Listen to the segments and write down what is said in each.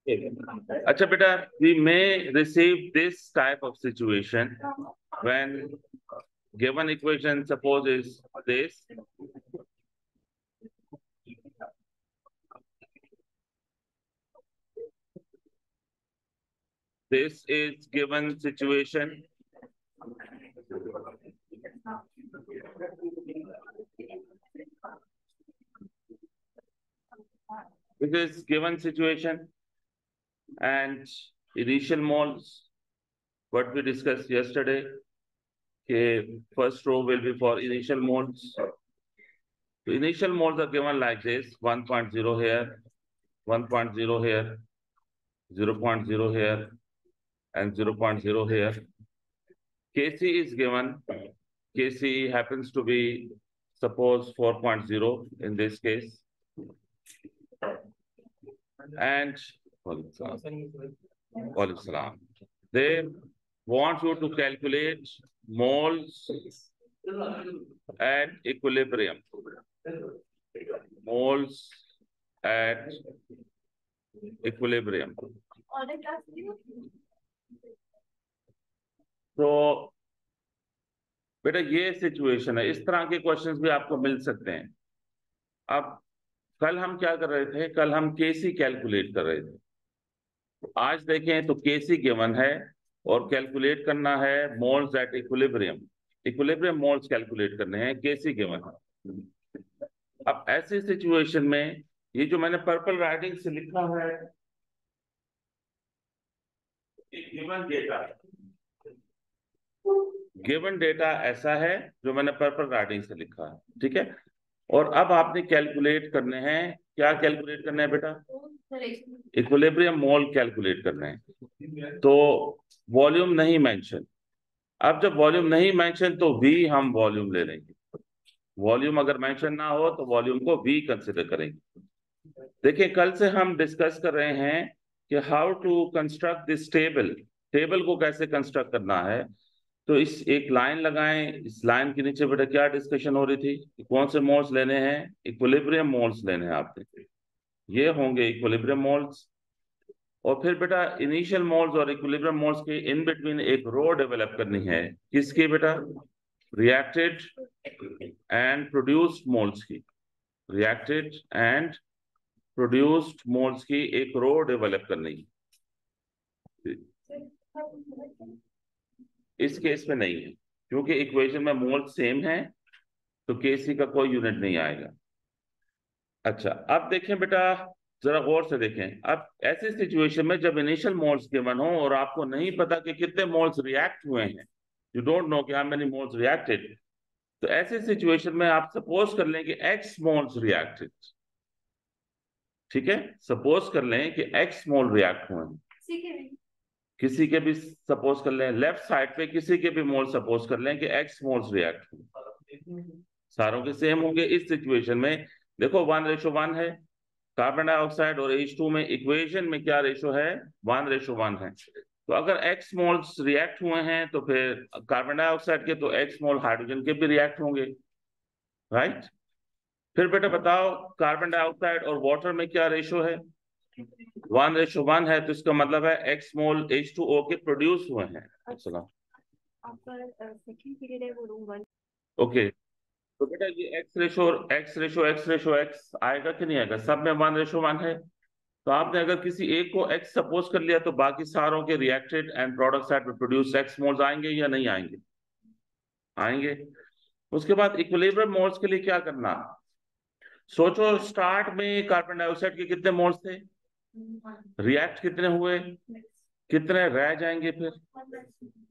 अच्छा बेटा, we may receive this type of situation when given equation suppose is this. This is given situation. This is given situation and initial moles, what we discussed yesterday. Okay, first row will be for initial moles. So initial moles are given like this: 1.0 here, 1.0 here, 0.0 here, and 0.0 here. Kc is given. Kc happens to be, suppose, 4.0 in this case. And they want you to calculate moles at equilibrium. Moles at equilibrium. तो बेटा ये situation है, इस तरह के questions भी आपको मिल सकते हैं। अब कल हम क्या कर रहे थे? कल हम केसी कैलकुलेट कर रहे थे। तो आज देखें तो केसी गिवन है और कैलकुलेट करना है moles at equilibrium. Equilibrium moles calculate करने हैं, केसी गिवन है। अब ऐसी सिचुएशन में ये जो मैंने पर्पल राइटिंग से लिखा है, गिवन डेटा ऐसा है जो मैंने पर्पल राइटिंग से लिखा है, ठीक है। और अब आपने कैलकुलेट करने हैं, क्या कैलकुलेट करना है बेटा? इक्विलिब्रियम मोल कैलकुलेट करना है। तो वॉल्यूम नहीं मेंशन। अब जब वॉल्यूम नहीं मेंशन तो वी हम वॉल्यूम ले लेंगे। वॉल्यूम अगर मेंशन ना हो तो वॉल्यूम को वी कंसिडर करेंगे। देखिए, कल से हम डिस्कस कर रहे हैं कि how to construct this table. Table को कैसे कंस्ट्रक्ट करना है। तो इस एक लाइन लगाएं, इस लाइन के नीचे बेटा क्या डिस्कशन हो रही थी? कौन से मोल्स लेने हैं? इक्विलिब्रियम मोल्स लेने हैं आपने। ये होंगे इक्विलिब्रियम मोल्स। और फिर बेटा इनिशियल मोल्स और इक्विलिब्रियम मोल्स के इन बिटवीन एक रो डेवलप करनी है। किसकी बेटा? रिएक्टेड एंड प्रोड्यूस्ड मोल्स की। रिएक्टेड एंड प्रोड्यूस्ड मोल्स की एक रो डेवलप करनी है। इस केस में नहीं है, क्योंकि इक्वेशन में मोल सेम है, तो केसी का कोई यूनिट नहीं आएगा। अच्छा, अब देखें बेटा, जरा गौर से देखें। अब ऐसी सिचुएशन में जब इनिशियल मोल्स गिवन हो और आपको नहीं पता कि कितने मोल्स रिएक्ट हुए हैं, यू डोंट नो कि हाउ मेनी मोल्स रिएक्टेड, तो ऐसी सिचुएशन में आप सपोज कर लें कि एक्स मोल्स रिएक्टेड। ठीक है, सपोज कर लें कि एक्स मोल रिएक्ट हुए हैं। किसी के भी सपोज कर लें, लेफ्ट साइड पे किसी के भी मोल सपोज कर लें कि एक्स मोल्स रिएक्ट हुए, सारों के सेम होंगे। इस सिचुएशन में देखो 1:1 है। कार्बन डाइऑक्साइड और H2 में इक्वेशन में क्या रेशो है? 1:1 है। तो अगर एक्स मोल्स रिएक्ट हुए हैं तो फिर कार्बन डाइऑक्साइड के तो एक्स मोल हाइड्रोजन के भी रिएक्ट होंगे, राइट। फिर बेटा बताओ, कार्बन डाइऑक्साइड और वाटर में क्या रेशो है? 1:1 है। तो इसका मतलब है एक्स मोल H2O के प्रोड्यूस हुए हैं। ओके, तो बेटा ये एक्स आएगा कि नहीं आएगा? सब में 1:1 है। तो आपने अगर किसी एक को एक्स सपोज कर लिया तो बाकी सारों के रिएक्टेड एंड प्रोडक्ट साइड पे प्रोड्यूस एक्स मोल्स आएंगे या नहीं आएंगे? आएंगे। उसके बाद इक्विलिब्रियम मोल्स के लिए क्या करना? सोचो, स्टार्ट में कार्बन डाइऑक्साइड के कितने मोल्स थे? रिएक्ट कितने हुए? कितने रह जाएंगे? फिर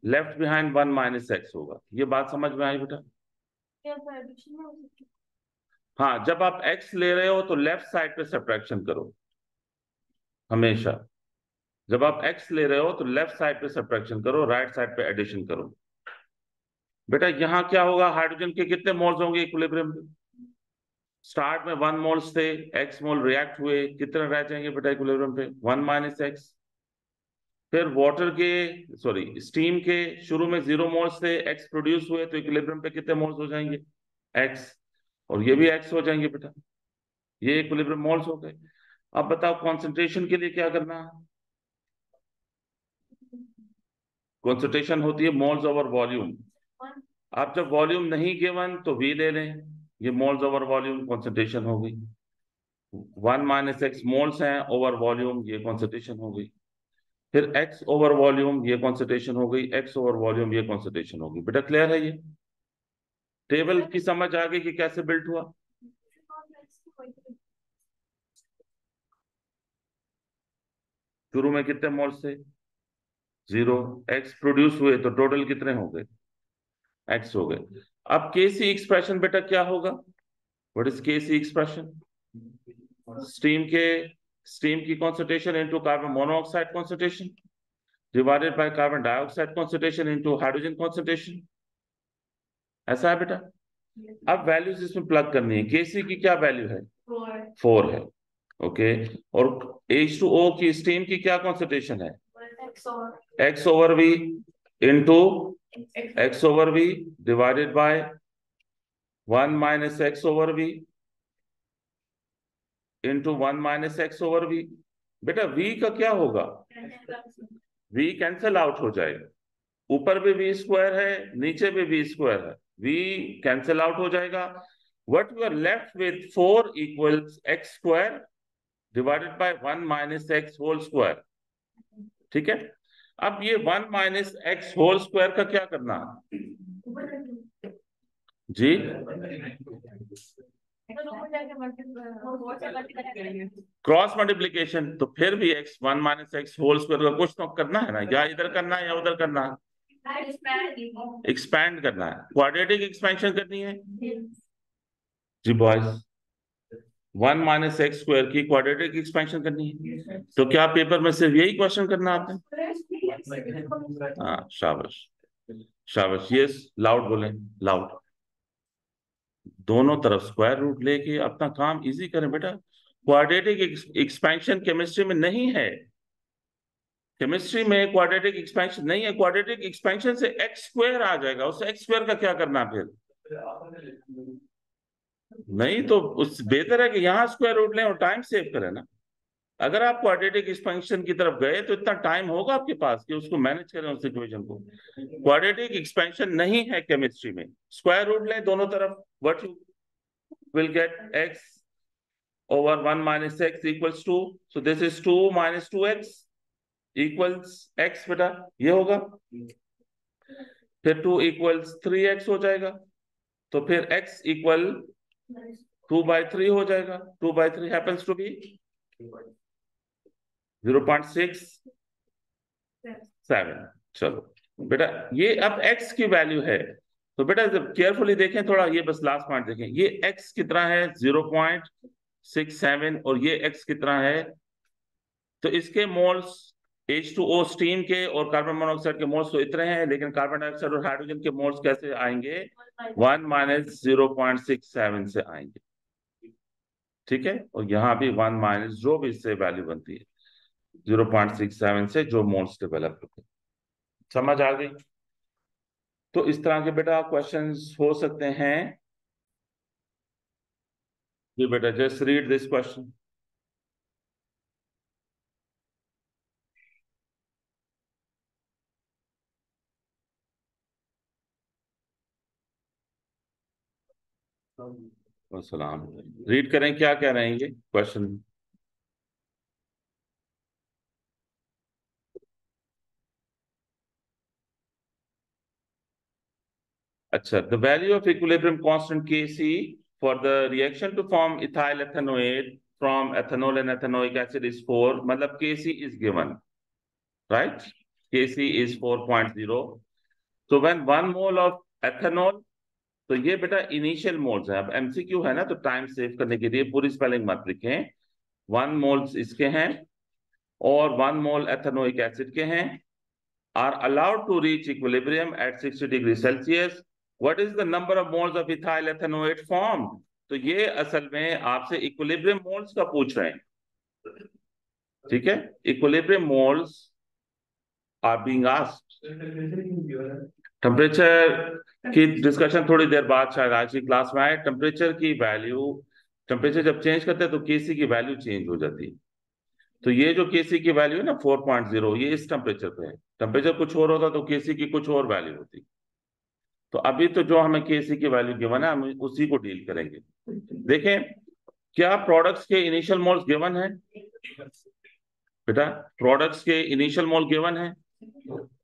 लेफ्ट बिहाइंड 1 - x होगा। ये बात समझ में आई बेटा? हाँ, जब आप x ले रहे हो तो लेफ्ट साइड पे सब्ट्रैक्शन करो हमेशा। जब आप x ले रहे हो तो लेफ्ट साइड पे सब्ट्रैक्शन करो, राइट साइड पे एडिशन करो। बेटा यहाँ क्या होगा? हाइड्रोजन के कितने मोल्स होंगे इक्विलिब्रियम में? स्टार्ट में 1 मोल्स थे, x मोल रिएक्ट हुए, कितने रह जाएंगे बेटा इक्विलिब्रियम पे? 1 - x। फिर वाटर के, सॉरी स्टीम के शुरू में 0 मोल्स थे, x प्रोड्यूस हुए, तो इक्विलिब्रियम पे कितने मोल्स हो जाएंगे? x। और ये भी x हो जाएंगे बेटा। ये इक्विलिब्रियम मोल्स हो गए। अब बताओ कॉन्सेंट्रेशन के लिए क्या करना है? कॉन्सेंट्रेशन होती है मोल्स ओवर वॉल्यूम। आप जब वॉल्यूम नहीं गिवन तो वी ले लें, ये मोल्स ओवर वॉल्यूम कॉन्सेंट्रेशन हो गई। 1 - x मोल्स हैं ओवर वॉल्यूम, ये कॉन्सेंट्रेशन हो गई। फिर x ओवर वॉल्यूम, ये कॉन्सेंट्रेशन हो गई। x ओवर वॉल्यूम, ये कॉन्सेंट्रेशन हो गई। बेटा क्लियर है? ये टेबल की समझ आ गई कि कैसे बिल्ट हुआ? शुरू में कितने मोल्स थे? 0। x प्रोड्यूस हुए तो टोटल कितने हो गए? x हो गए। अब केसी एक्सप्रेशन बेटा क्या होगा? What is KC expression? Steam के स्टीम की concentration into carbon monoxide concentration divided by carbon dioxide concentration into hydrogen concentration. ऐसा है बेटा। अब वैल्यूज इसमें प्लग करनी है। केसी की क्या वैल्यू है? 4 है। ओके। और H2O की स्टीम की क्या कॉन्सेंट्रेशन है? X over v into x over v divided by 1 - x/v into 1 - x/v। बेटा v का क्या होगा? v कैंसल आउट हो जाएगा। ऊपर भी वी स्क्वायर है, नीचे भी वी स्क्वायर है, v कैंसल आउट हो जाएगा। What you are left with 4 equals x square divided by 1 - x whole square. ठीक है। अब ये 1 - x होल स्क्वायर का क्या करना जी? Cross multiplication. तो फिर भी x 1 - x होल स्क्वायर का कुछ तो करना है ना, या इधर करना है या उधर करना है। एक्सपैंड करना है, क्वाड्रेटिक एक्सपेंशन करनी है जी बॉयज। 1 - x² की क्वाड्रेटिक एक्सपेंशन करनी है। तो क्या पेपर में सिर्फ यही क्वेश्चन करना है आपने? हाँ शाबाश, शाबाश। ये लाउड बोले, लाउड। दोनों तरफ स्क्वायर रूट लेके अपना काम इजी करें बेटा। क्वाड्रेटिक एक्सपेंशन केमिस्ट्री में नहीं है। केमिस्ट्री में क्वाड्रेटिक एक्सपेंशन नहीं है। क्वाड्रेटिक एक्सपेंशन से एक्स स्क्वायर आ जाएगा, उस एक्स स्क्वायर का क्या करना फिर? नहीं तो उस बेहतर है कि यहाँ स्क्वायर रूट लें और टाइम सेव करें ना। अगर आप क्वाड्रेटिक एक्सपेंशन की तरफ गए तो इतना टाइम होगा आपके पास कि उसको मैनेज करें उस इक्वेशन को। क्वाड्रेटिक एक्सपेंशन नहीं है केमिस्ट्री में। स्क्वायर रूट लें दोनों तरफ, what you will get x over 1 - x equals 2. So this is 2 - 2x equals x बेटा, ये होगा। फिर 2 equals 3x हो जाएगा। तो फिर x equal 2/3 हो जाएगा। 2/3 happens to be 0.67। चलो बेटा, ये अब x की वैल्यू है। तो बेटा जब केयरफुली देखें थोड़ा, ये बस लास्ट पॉइंट देखें। ये x कितना है? 0.67। और ये x कितना है? तो इसके मोल्स H2O स्टीम के और कार्बन मोनोऑक्साइड के मोल्स तो इतने हैं, लेकिन कार्बन डाइऑक्साइड और हाइड्रोजन के मोल्स कैसे आएंगे? 1 - 0.67 से आएंगे। ठीक है। और यहाँ भी 1 - जो भी इससे वैल्यू बनती है 0.67 से जो मोल्स डेवलप होते हैं। समझ आ गई? तो इस तरह के बेटा क्वेश्चंस हो सकते हैं। जी बेटा, जस्ट रीड दिस क्वेश्चन। सलाम। रीड करें, क्या कह रहे हैं ये क्वेश्चन? अच्छा, the value of equilibrium constant Kc for the reaction to form ethyl ethanoate from ethanol and ethanoic acid is 4. मतलब Kc is given, right? Kc is 4.0. So when 1 mole of ethanol, तो ये बेटा initial moles है। अब MCQ है ना, तो time save करने के लिए पूरी स्पेलिंग मत लिखें। 1 मोल्स इसके हैं और 1 मोल एथेनोइक एसिड के हैं, are allowed to reach equilibrium at 60 degrees Celsius. What is the number of moles of ethyl ethanoate formed? तो ये असल में आपसे इक्विलिब्रियम मोल्स का पूछ रहे हैं। ठीक है, equilibrium moles are being asked. Temperature की डिस्कशन थोड़ी देर बाद शायद आज की क्लास में आए। टेम्परेचर की वैल्यू टेम्परेचर जब चेंज करते हैं तो केसी की वैल्यू चेंज हो जाती है। तो ये जो केसी की वैल्यू है ना 4.0, ये इस टेम्परेचर पे है। टेम्परेचर कुछ और होता तो केसी की कुछ और वैल्यू होती। तो अभी तो जो हमें केसी की वैल्यू गिवन है हम उसी को डील करेंगे। देखें, क्या प्रोडक्ट्स के इनिशियल मोल्स गिवन है बेटा? प्रोडक्ट्स के इनिशियल मोल गिवन है,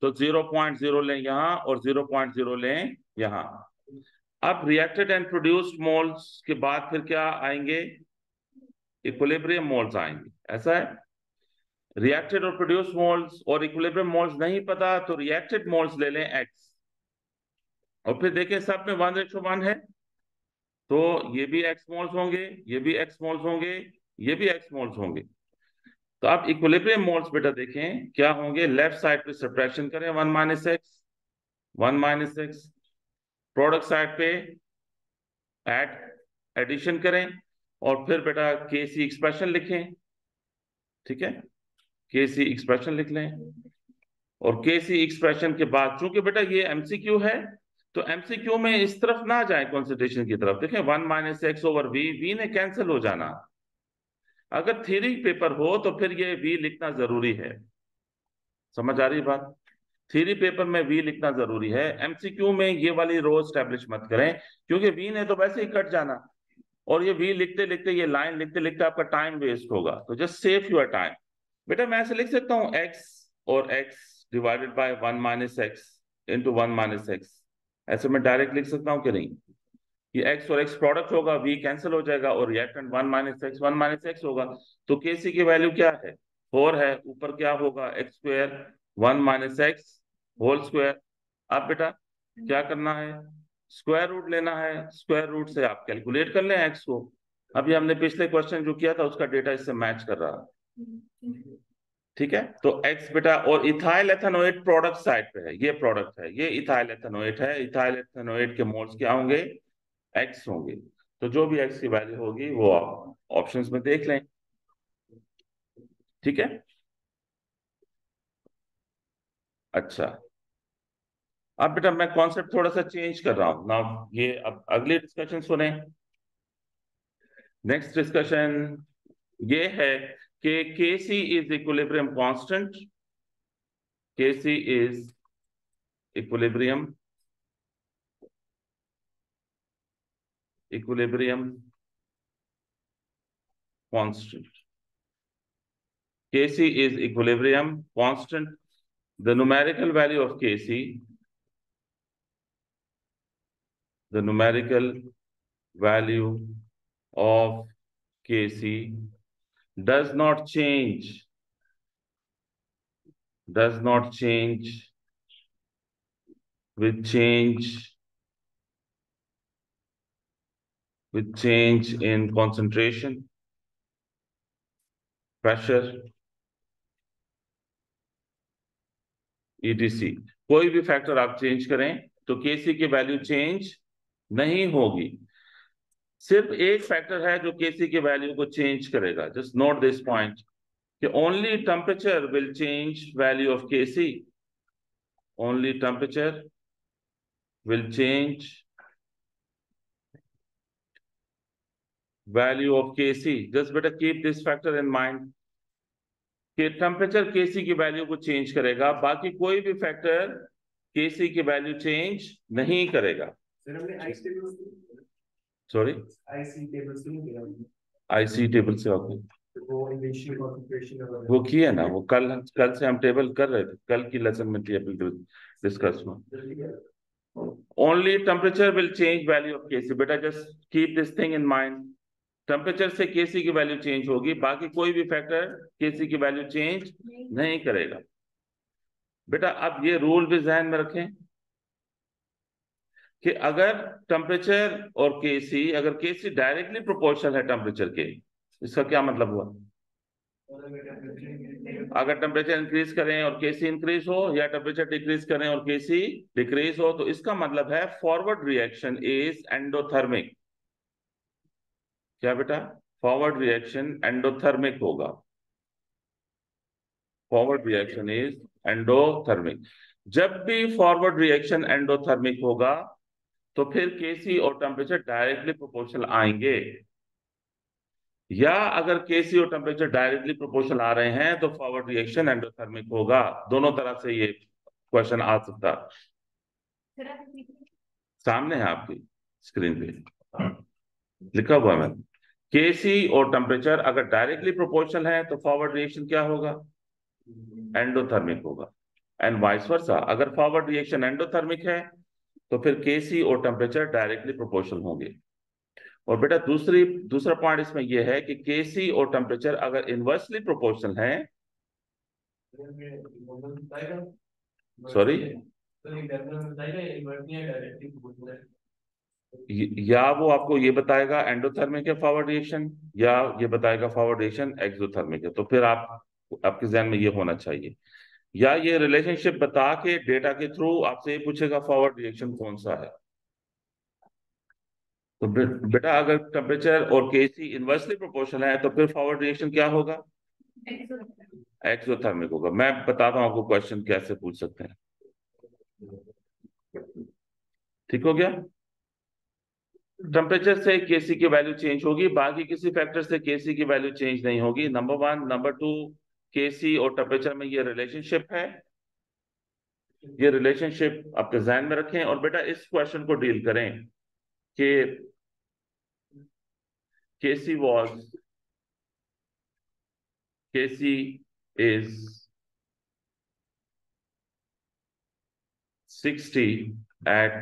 तो 0.0 लें यहाँ और 0.0 लें यहाँ। अब रिएक्टेड एंड प्रोड्यूस्ड मोल्स के बाद फिर क्या आएंगे? इक्विलिब्रियम मोल्स आएंगे, ऐसा है। रिएक्टेड और प्रोड्यूस्ड मोल्स और इक्विलिब्रियम मोल्स नहीं पता तो रिएक्टेड मोल्स ले लें x, और फिर देखें सब में 1:1 है, तो ये भी x मोल्स होंगे, ये भी x मोल्स होंगे, ये भी x मोल्स होंगे। तो आप इक्विलिब्रियम मोल्स बेटा देखें क्या होंगे, लेफ्ट साइड पे सब्ट्रैक्शन करें 1 - x, प्रोडक्ट साइड पे एडिशन करें, और फिर बेटा केसी एक्सप्रेशन लिखें। ठीक है, केसी एक्सप्रेशन लिख लें, और केसी एक्सप्रेशन के बाद चूंकि बेटा ये एमसीक्यू है, तो एमसीक्यू में इस तरफ ना जाए कॉन्सेंट्रेशन की तरफ। देखें 1 - x/v, वी ने कैंसिल हो जाना। अगर थ्योरी पेपर हो तो फिर ये वी लिखना जरूरी है। समझ आ रही बात? थ्योरी पेपर में वी लिखना जरूरी है, एमसीक्यू में ये वाली रो स्टैब्लिश मत करें, क्योंकि वी ने तो वैसे ही कट जाना, और ये वी लिखते लिखते, ये लाइन लिखते लिखते आपका टाइम वेस्ट होगा। तो जस्ट सेव योर टाइम। बेटा मैं ऐसे लिख सकता हूँ x और x divided by 1 - x into 1 - x, ऐसे मैं डायरेक्ट लिख सकता हूँ कि नहीं? ये x और x प्रोडक्ट होगा, v कैंसिल हो जाएगा, और रिएक्टेंट 1 - x होगा। तो केसी की वैल्यू क्या है? 4 है। ऊपर क्या होगा? x², 1 - x whole square. अब बेटा क्या करना है? स्क्वायर रूट लेना है। स्क्वायर रूट से आप कैलकुलेट कर लें x को। अभी हमने पिछले क्वेश्चन जो किया था उसका डेटा इससे मैच कर रहा है। ठीक है, तो x बेटा, और इथाइल एथेनोएट प्रोडक्ट साइड पे है, ये प्रोडक्ट है, ये इथाइल एथेनोएट है। इथाइल एथेनोएट के मोल्स क्या होंगे? x होंगे। तो जो भी x की वैल्यू होगी वो आप ऑप्शंस में देख लें। ठीक है, अच्छा। अब बेटा मैं कॉन्सेप्ट थोड़ा सा चेंज कर रहा हूं ना, ये अब अगली डिस्कशन सुने। नेक्स्ट डिस्कशन ये है कि Kc is equilibrium constant. Kc is equilibrium constant. Kc is equilibrium constant. The numerical value of Kc, the numerical value of Kc does not change, with change in concentration, pressure, etc. कोई भी factor आप change करें तो Kc की value change नहीं होगी। सिर्फ एक फैक्टर है जो Kc की वैल्यू को चेंज करेगा। जस्ट नोट दिस पॉइंट कि only temperature will change value of Kc. Only temperature will change value of Kc. Just better keep this factor in mind कि टेम्परेचर Kc की value को change करेगा, बाकी कोई भी फैक्टर Kc की value change नहीं करेगा। सॉरी, आईसी टेबल से आपको वो किया ना, वो कल से हम टेबल कर रहे थे, कल की लेसन में टेबल डिस्कस में। Only temperature will change value of Kc। बेटा just keep this thing in mind, temperature से Kc की वैल्यू चेंज होगी, बाकी कोई भी फैक्टर Kc की वैल्यू चेंज नहीं करेगा। बेटा अब ये रूल भी ध्यान में रखें कि अगर टेम्परेचर और Kc, अगर Kc डायरेक्टली प्रोपोर्शनल है टेम्परेचर के, इसका क्या मतलब हुआ? अगर टेम्परेचर इंक्रीज करें और Kc इंक्रीज हो, या टेम्परेचर डिक्रीज करें और Kc डिक्रीज हो, तो इसका मतलब है फॉरवर्ड रिएक्शन इज एंडोथर्मिक। क्या बेटा? फॉरवर्ड रिएक्शन एंडोथर्मिक होगा। Forward reaction is endothermic. जब भी फॉरवर्ड रिएक्शन एंडोथर्मिक होगा तो फिर Kc और टेम्परेचर डायरेक्टली प्रोपोर्शनल आएंगे। या अगर केसी और टेम्परेचर डायरेक्टली प्रोपोर्शनल आ रहे हैं तो फॉरवर्ड रिएक्शन एंडोथर्मिक होगा। दोनों तरह से ये क्वेश्चन आ सकता है। सामने है आपकी स्क्रीन पे लिखा हुआ है। केसी और टेम्परेचर अगर डायरेक्टली प्रोपोर्शनल है तो फॉरवर्ड रिएक्शन क्या होगा? एंडोथर्मिक होगा। एंड वाइस वर्सा, अगर फॉरवर्ड रिएक्शन एंडोथर्मिक है तो फिर केसी और टेम्परेचर डायरेक्टली प्रोपोर्शनल होंगे। और बेटा दूसरा पॉइंट इसमें यह है कि केसी और टेम्परेचर अगर इनवर्सली प्रोपोर्शनल है, सॉरी, या वो आपको ये बताएगा एंडोथर्मिक है फॉरवर्ड रिएक्शन, या ये बताएगा फॉरवर्ड रिएक्शन एक्सोथर्मिक है। तो फिर आपके जहन में ये होना चाहिए, या ये रिलेशनशिप बता के डेटा के थ्रू आपसे ये पूछेगा फॉरवर्ड रिएक्शन कौन सा है। तो बेटा अगर टेम्परेचर और केसी इनवर्सली प्रोपोर्शनल है तो फिर फॉरवर्ड रिएक्शन क्या होगा? एक्सोथर्मिक होगा। मैं बताता हूं आपको क्वेश्चन कैसे पूछ सकते हैं। ठीक हो गया? टेम्परेचर से केसी की वैल्यू चेंज होगी, बाकी किसी फैक्टर से केसी की वैल्यू चेंज नहीं होगी। Number one. नंबर टू, केसी और टेम्परेचर में ये रिलेशनशिप है। ये रिलेशनशिप आपके जहन में रखें और बेटा इस क्वेश्चन को डील करें कि केसी is 60 at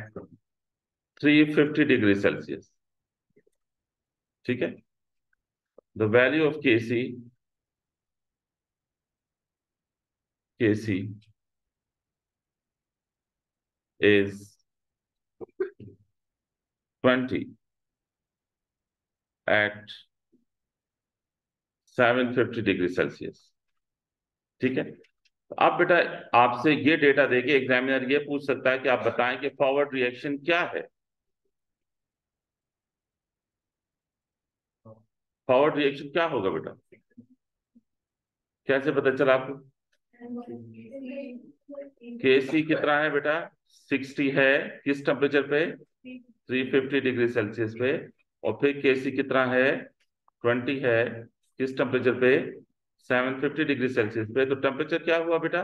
350 degree Celsius. ठीक है? The value of Kc is 20 at 750 degree Celsius. ठीक है? तो अब बेटा आपसे ये डेटा देके एग्जामिनर ये पूछ सकता है कि आप बताएं कि फॉरवर्ड रिएक्शन क्या है। फॉरवर्ड रिएक्शन क्या होगा बेटा? कैसे पता चला आपको? केसी कितना है बेटा? 60 है। किस टेम्परेचर पे? 350 डिग्री सेल्सियस पे। और फिर केसी कितना है? 20 है। किस टेम्परेचर पे? 750 डिग्री सेल्सियस पे। तो टेम्परेचर क्या हुआ बेटा?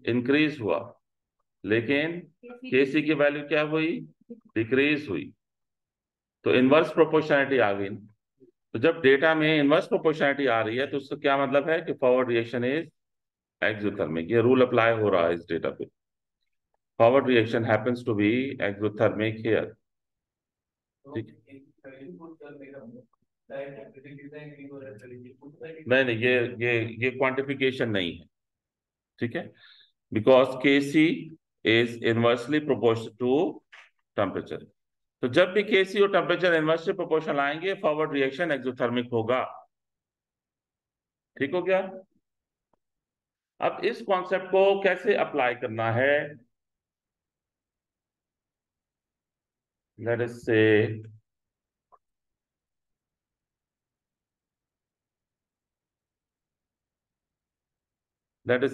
इंक्रीज हुआ। लेकिन केसी की वैल्यू क्या हुई? डिक्रीज हुई। तो इनवर्स प्रोपोर्शनैलिटी आ गई। तो जब डेटा में इनवर्स प्रोपोर्शनैलिटी आ रही है तो उसका क्या मतलब है कि फॉरवर्ड रिएक्शन इज एक्सोथर्मिक। ये रूल अप्लाई हो रहा है इस डेटा पे। Forward reaction happens to be exothermic here. ठीक। नहीं नहीं, ये क्वांटिफिकेशन नहीं है। ठीक है? Because K C is inversely proportional to temperature. तो जब भी केसी और टेम्परेचर इनवर्सली प्रोपोर्शनल आएंगे फॉरवर्ड रिएक्शन एक्सोथर्मिक होगा। ठीक हो गया? अब इस कॉन्सेप्ट को कैसे अप्लाई करना है? लेट अस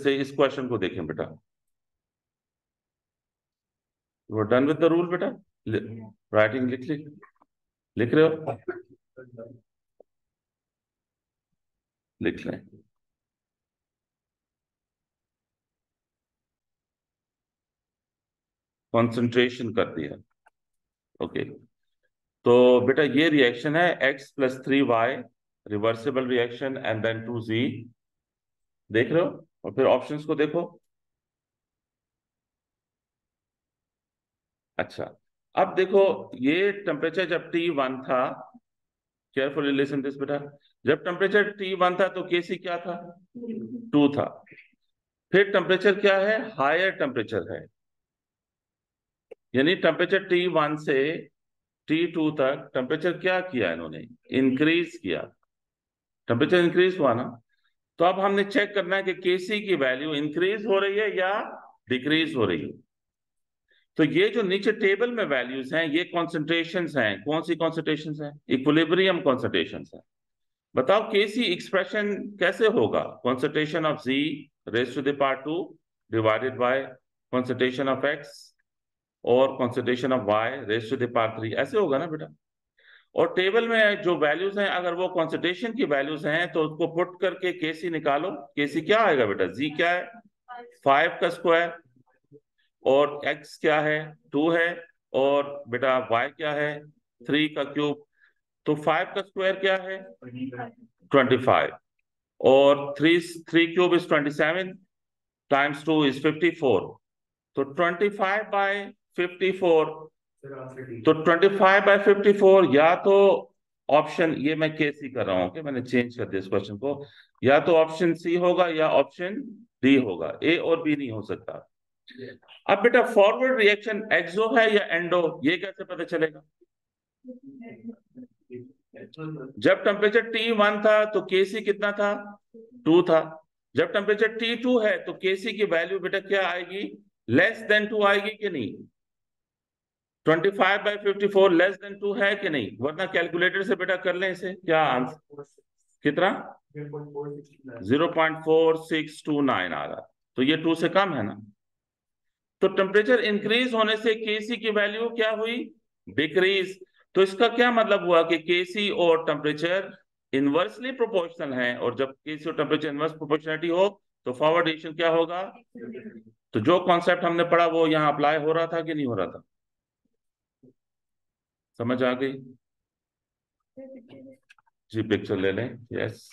से इस क्वेश्चन को देखें बेटा। You are done with the rule बेटा? राइटिंग लिख रहे हो? लिख लें। कंसंट्रेशन कर दिया। ओके। तो बेटा ये रिएक्शन है x+3y, reversible reaction, and then 2z। देख रहे हो? और फिर ऑप्शंस को देखो। अच्छा, अब देखो ये टेम्परेचर जब T1 था, केयरफुली लिसन दिस बेटा, जब टेम्परेचर T1 था तो केसी क्या था? 2 था। फिर टेम्परेचर क्या है? हायर टेम्परेचर है। यानी टेम्परेचर T1 से T2 तक टेम्परेचर क्या किया इन्होंने? इंक्रीज किया। टेम्परेचर इंक्रीज हुआ ना? तो अब हमने चेक करना है कि केसी की वैल्यू इंक्रीज हो रही है या डिक्रीज हो रही है। तो ये जो नीचे टेबल में वैल्यूज हैं ये कॉन्सेंट्रेशंस हैं। कौन सी कॉन्सेंट्रेशंस हैं? इक्विलिब्रियम कॉन्सेंट्रेशंस हैं। बताओ केसी एक्सप्रेशन कैसे होगा? Concentration of G raise to the power 2 divided by concentration of X और concentration of Y raise to the power 3, ऐसे होगा ना बेटा? और टेबल में जो वैल्यूज हैं अगर वो कॉन्सेंट्रेशन की वैल्यूज हैं तो उसको पुट करके केसी निकालो। केसी क्या आएगा बेटा? जी क्या है? 5 का स्क्वायर, और एक्स क्या है? 2 है, और बेटा वाई क्या है? 3 का क्यूब। तो 5 का स्क्वायर क्या है? 25, और three cube is 27, times 2 is 54। तो 25/54, तो 25/54 या तो ऑप्शन, ये मैं केस ही कर रहा हूं कि मैंने चेंज कर दिया इस क्वेश्चन को, या तो ऑप्शन सी होगा या ऑप्शन डी होगा, ए और बी नहीं हो सकता। अब बेटा फॉरवर्ड रिएक्शन एक्सो है या एंडो, ये कैसे पता चलेगा? जब टेम्परेचर T1 था तो केसी कितना था? 2 था। जब टेम्परेचर T2 है तो केसी की वैल्यू बेटा क्या आएगी? लेस देन 2 आएगी कि नहीं? 25/54 लेस देन 2 है कि नहीं? वरना कैलकुलेटर से बेटा कर लें इसे, क्या आंसर कितना? 0.4629 आ रहा, तो ये 2 से कम है ना। तो टेम्परेचर इंक्रीज होने से केसी की वैल्यू क्या हुई? डिक्रीज। तो इसका क्या मतलब हुआ कि केसी और टेम्परेचर इनवर्सली प्रोपोर्शनल है, और जब केसी और टेम्परेचर इनवर्स प्रोपोर्शनलिटी हो तो फॉरवर्ड रिएक्शन क्या होगा? तो जो कॉन्सेप्ट हमने पढ़ा वो यहाँ अप्लाई हो रहा था कि नहीं हो रहा था? समझ आ गई? जी पिक्चर ले लें। यस।